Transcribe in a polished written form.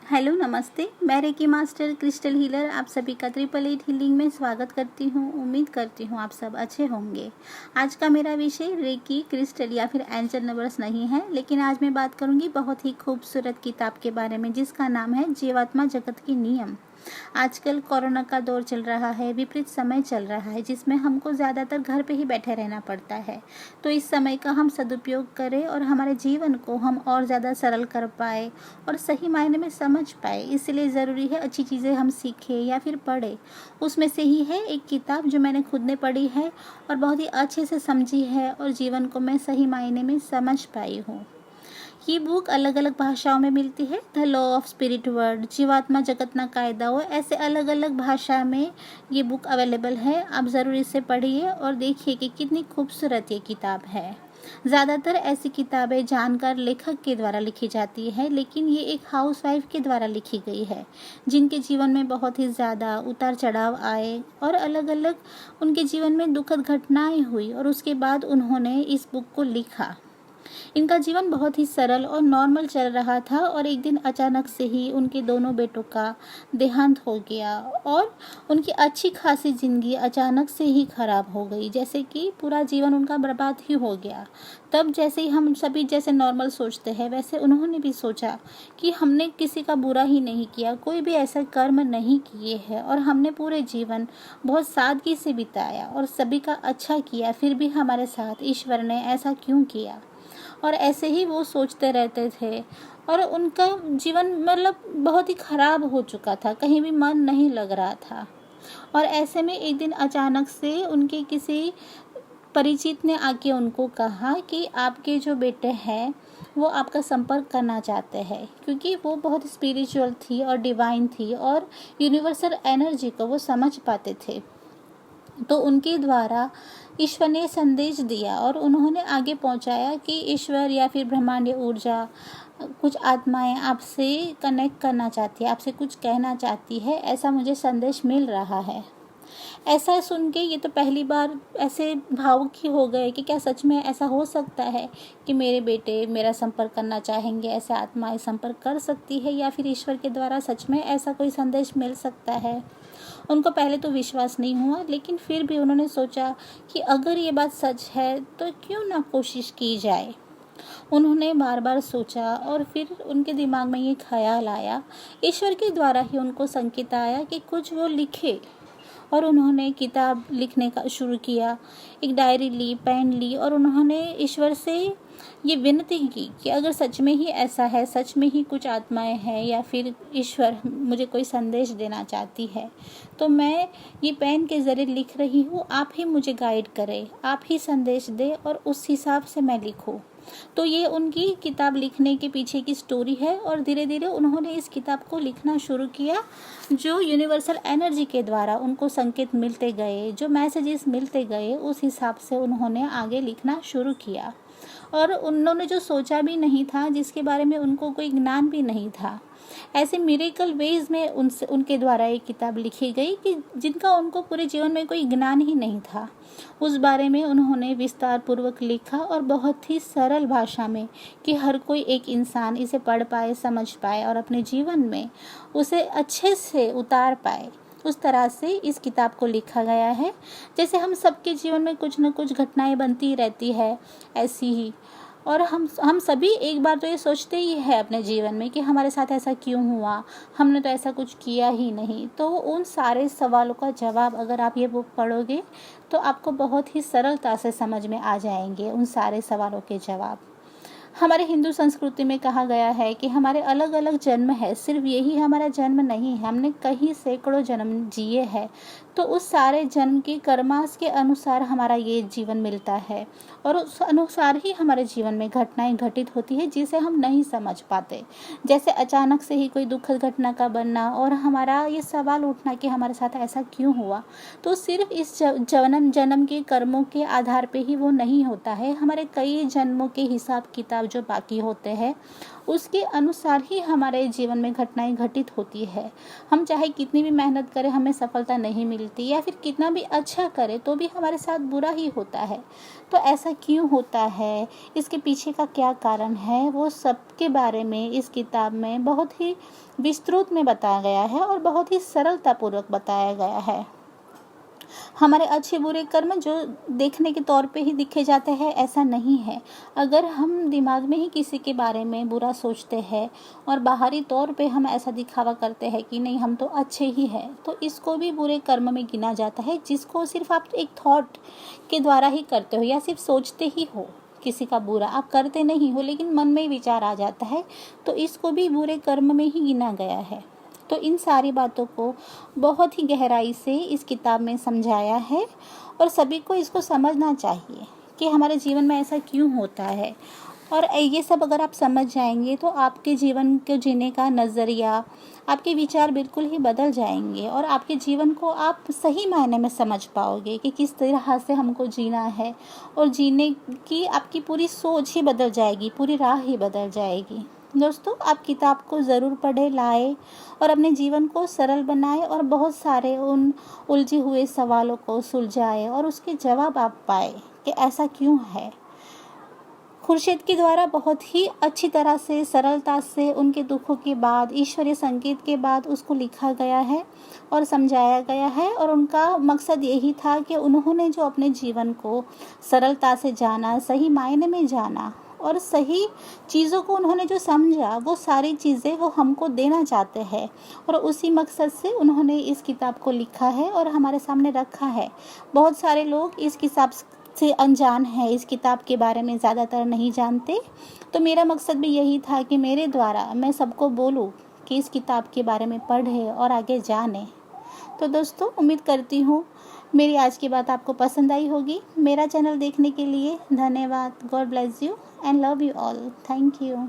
Hello नमस्ते, मैं reiki master crystal healer आप सभी का 888 हीलिंग में स्वागत करती हूँ। उम्मीद करती हूँ आप सब अच्छे होंगे। आज का मेरा विषय रेकी क्रिस्टल या फिर एंजल नंबर्स नहीं है, लेकिन आज मैं बात करूँगी बहुत ही खूबसूरत किताब के बारे में जिसका नाम है जीवात्मा जगत के नियम। आजकल कोरोना का दौर चल रहा है, विपरीत समय चल रहा है जिसमें हमको ज़्यादातर घर पे ही बैठे रहना पड़ता है। तो इस समय का हम सदुपयोग करें और हमारे जीवन को हम और ज़्यादा सरल कर पाए और सही मायने में समझ पाए। इसलिए ज़रूरी है अच्छी चीज़ें हम सीखें या फिर पढ़ें। उसमें से ही है एक किताब जो मैंने खुद ने पढ़ी है और बहुत ही अच्छे से समझी है और जीवन को मैं सही मायने में समझ पाई हूँ। ये बुक अलग अलग भाषाओं में मिलती है। The law of spirit word, जीवात्मा जगत ना कायदा हो, ऐसे अलग अलग भाषा में ये बुक अवेलेबल है। आप ज़रूर इसे पढ़िए और देखिए कि कितनी खूबसूरत ये किताब है। ज़्यादातर ऐसी किताबें जानकार लेखक के द्वारा लिखी जाती है, लेकिन ये एक हाउसवाइफ के द्वारा लिखी गई है जिनके जीवन में बहुत ही ज़्यादा उतार चढ़ाव आए और अलग अलग उनके जीवन में दुखद घटनाएं हुई और उसके बाद उन्होंने इस बुक को लिखा। इनका जीवन बहुत ही सरल और नॉर्मल चल रहा था और एक दिन अचानक से ही उनके दोनों बेटों का देहांत हो गया और उनकी अच्छी खासी ज़िंदगी अचानक से ही ख़राब हो गई, जैसे कि पूरा जीवन उनका बर्बाद ही हो गया। तब जैसे ही हम सभी जैसे नॉर्मल सोचते हैं, वैसे उन्होंने भी सोचा कि हमने किसी का बुरा ही नहीं किया, कोई भी ऐसा कर्म नहीं किए हैं और हमने पूरे जीवन बहुत सादगी से बिताया और सभी का अच्छा किया, फिर भी हमारे साथ ईश्वर ने ऐसा क्यों किया। और ऐसे ही वो सोचते रहते थे और उनका जीवन बहुत ही ख़राब हो चुका था, कहीं भी मन नहीं लग रहा था। और ऐसे में एक दिन अचानक से उनके किसी परिचित ने आके उनको कहा कि आपके जो बेटे हैं वो आपका संपर्क करना चाहते हैं, क्योंकि वो बहुत स्पिरिचुअल थी और डिवाइन थी और यूनिवर्सल एनर्जी को वो समझ पाते थे। तो उनके द्वारा ईश्वर ने संदेश दिया और उन्होंने आगे पहुंचाया कि ईश्वर या फिर ब्रह्मांडीय ऊर्जा, कुछ आत्माएं आपसे कनेक्ट करना चाहती है, आपसे कुछ कहना चाहती है, ऐसा मुझे संदेश मिल रहा है। ऐसा सुन के ये तो पहली बार ऐसे भावुक ही हो गए कि क्या सच में ऐसा हो सकता है कि मेरे बेटे मेरा संपर्क करना चाहेंगे, ऐसे आत्माएं संपर्क कर सकती है या फिर ईश्वर के द्वारा सच में ऐसा कोई संदेश मिल सकता है। उनको पहले तो विश्वास नहीं हुआ, लेकिन फिर भी उन्होंने सोचा कि अगर ये बात सच है तो क्यों ना कोशिश की जाए। उन्होंने बार बार सोचा और फिर उनके दिमाग में ये ख्याल आया, ईश्वर के द्वारा ही उनको संकेत आया कि कुछ वो लिखे। और उन्होंने किताब लिखने का शुरू किया, एक डायरी ली, पेन ली और उन्होंने ईश्वर से ये विनती की कि अगर सच में ही ऐसा है, सच में ही कुछ आत्माएं हैं या फिर ईश्वर मुझे कोई संदेश देना चाहती है, तो मैं ये पेन के ज़रिए लिख रही हूँ, आप ही मुझे गाइड करें, आप ही संदेश दें और उस हिसाब से मैं लिखूँ। तो ये उनकी किताब लिखने के पीछे की स्टोरी है और धीरे धीरे उन्होंने इस किताब को लिखना शुरू किया। जो यूनिवर्सल एनर्जी के द्वारा उनको संकेत मिलते गए, जो मैसेजेस मिलते गए, उस हिसाब से उन्होंने आगे लिखना शुरू किया। और उन्होंने जो सोचा भी नहीं था, जिसके बारे में उनको कोई ज्ञान भी नहीं था, ऐसे मिरेकल वेज में उनके द्वारा एक किताब लिखी गई कि जिनका उनको पूरे जीवन में कोई ज्ञान ही नहीं था, उस बारे में उन्होंने विस्तार पूर्वक लिखा और बहुत ही सरल भाषा में कि हर कोई एक इंसान इसे पढ़ पाए, समझ पाए और अपने जीवन में उसे अच्छे से उतार पाए। उस तरह से इस किताब को लिखा गया है। जैसे हम सबके जीवन में कुछ न कुछ घटनाएं बनती रहती है ऐसी ही, और हम सभी एक बार तो ये सोचते ही है अपने जीवन में कि हमारे साथ ऐसा क्यों हुआ, हमने तो ऐसा कुछ किया ही नहीं। तो उन सारे सवालों का जवाब अगर आप ये बुक पढ़ोगे तो आपको बहुत ही सरलता से समझ में आ जाएंगे उन सारे सवालों के जवाब। हमारे हिंदू संस्कृति में कहा गया है कि हमारे अलग अलग जन्म है, सिर्फ यही हमारा जन्म नहीं है, हमने कई सैकड़ों जन्म जिए हैं। तो उस सारे जन्म के कर्मास के अनुसार हमारा ये जीवन मिलता है और उस अनुसार ही हमारे जीवन में घटनाएं घटित होती है जिसे हम नहीं समझ पाते। जैसे अचानक से ही कोई दुखद घटना का बनना और हमारा ये सवाल उठना कि हमारे साथ ऐसा क्यों हुआ, तो सिर्फ इस जन्म के कर्मों के आधार पे ही वो नहीं होता है। हमारे कई जन्मों के हिसाब किताब जो बाकी होते हैं उसके अनुसार ही हमारे जीवन में घटनाएं घटित होती है। हम चाहे कितनी भी मेहनत करें हमें सफलता नहीं मिलती, या फिर कितना भी अच्छा करें तो भी हमारे साथ बुरा ही होता है। तो ऐसा क्यों होता है, इसके पीछे का क्या कारण है, वो सब के बारे में इस किताब में बहुत ही विस्तृत में बताया गया है और बहुत ही सरलतापूर्वक बताया गया है। हमारे अच्छे बुरे कर्म जो देखने के तौर पे ही दिखे जाते हैं ऐसा नहीं है। अगर हम दिमाग में ही किसी के बारे में बुरा सोचते हैं और बाहरी तौर पे हम ऐसा दिखावा करते हैं कि नहीं हम तो अच्छे ही हैं, तो इसको भी बुरे कर्म में गिना जाता है, जिसको सिर्फ आप एक थॉट के द्वारा ही करते हो या सिर्फ सोचते ही हो। किसी का बुरा आप करते नहीं हो लेकिन मन में विचार आ जाता है, तो इसको भी बुरे कर्म में ही गिना गया है। तो इन सारी बातों को बहुत ही गहराई से इस किताब में समझाया है और सभी को इसको समझना चाहिए कि हमारे जीवन में ऐसा क्यों होता है। और ये सब अगर आप समझ जाएंगे तो आपके जीवन को जीने का नज़रिया, आपके विचार बिल्कुल ही बदल जाएंगे और आपके जीवन को आप सही मायने में समझ पाओगे कि किस तरह से हमको जीना है, और जीने की आपकी पूरी सोच ही बदल जाएगी, पूरी राह ही बदल जाएगी। दोस्तों, आप किताब को ज़रूर पढ़े लाए और अपने जीवन को सरल बनाए और बहुत सारे उन उलझे हुए सवालों को सुलझाए और उसके जवाब आप पाए कि ऐसा क्यों है। खुर्शीद के द्वारा बहुत ही अच्छी तरह से सरलता से उनके दुखों के बाद, ईश्वरीय संकेत के बाद उसको लिखा गया है और समझाया गया है। और उनका मकसद यही था कि उन्होंने जो अपने जीवन को सरलता से जाना, सही मायने में जाना और सही चीज़ों को उन्होंने जो समझा, वो सारी चीज़ें वो हमको देना चाहते हैं और उसी मकसद से उन्होंने इस किताब को लिखा है और हमारे सामने रखा है। बहुत सारे लोग इस किताब से अनजान है, इस किताब के बारे में ज़्यादातर नहीं जानते। तो मेरा मकसद भी यही था कि मेरे द्वारा मैं सबको बोलूं कि इस किताब के बारे में पढ़े और आगे जाने। तो दोस्तों, उम्मीद करती हूँ मेरी आज की बात आपको पसंद आई होगी। मेरा चैनल देखने के लिए धन्यवाद। God bless you and love you all. Thank you.